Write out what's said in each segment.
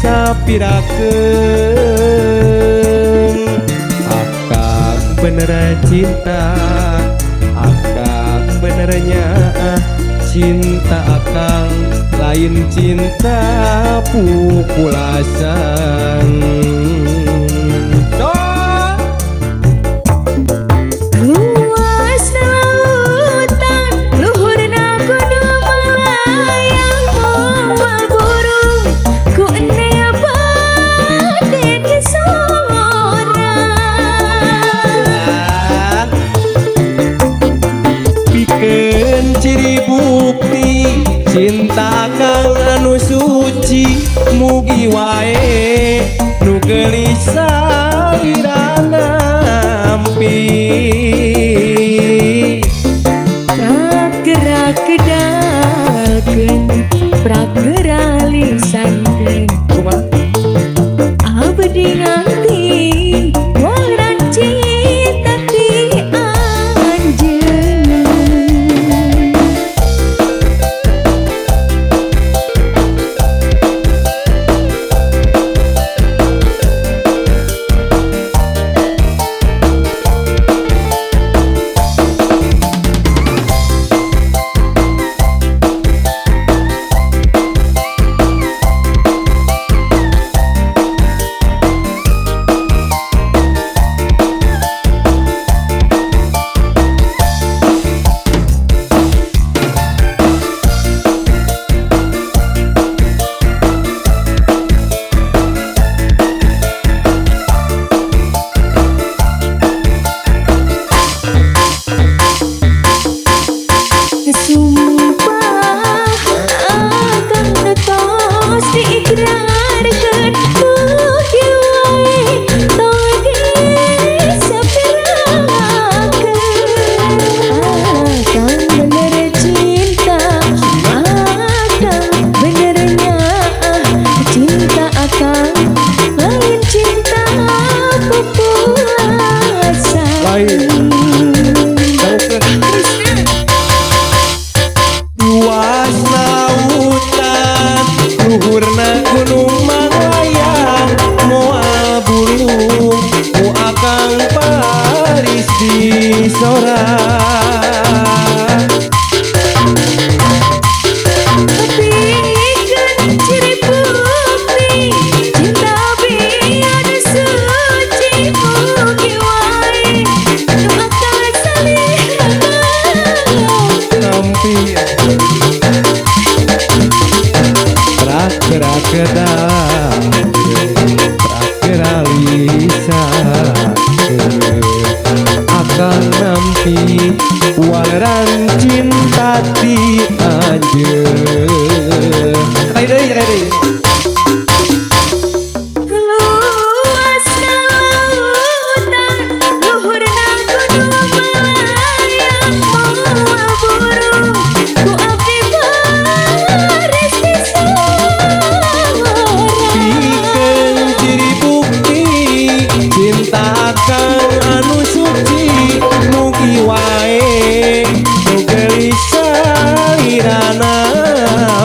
sapirakeun akang bener cinta akang benernya cinta akang lain cinta pupulasan. Ciri bukti cinta kang anu suci mugi wae nu gelisah irana ampi gerak kedalkeun pragera lisankeun abdi nganti waran cinta ti anjeun. Luas lautan luhurna gunung Manglayang moal bulung mu akang paris di sorang. Ciri bukti cinta biar suci mugi wae nu akal Nampi gerak prakera lisan akan nampi waran cinta ti anjeun. luas lautan luhurna gunung Malayang moal burung ku abdi baris di sorang. Pikeun ciri bukti cinta kang anu suci mugi wae nu gelisah irana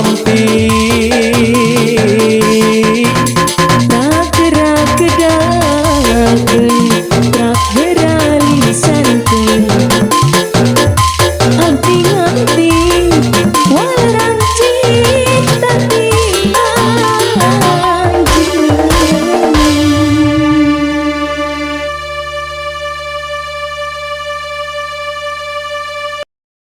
ampi gerak kedalkeun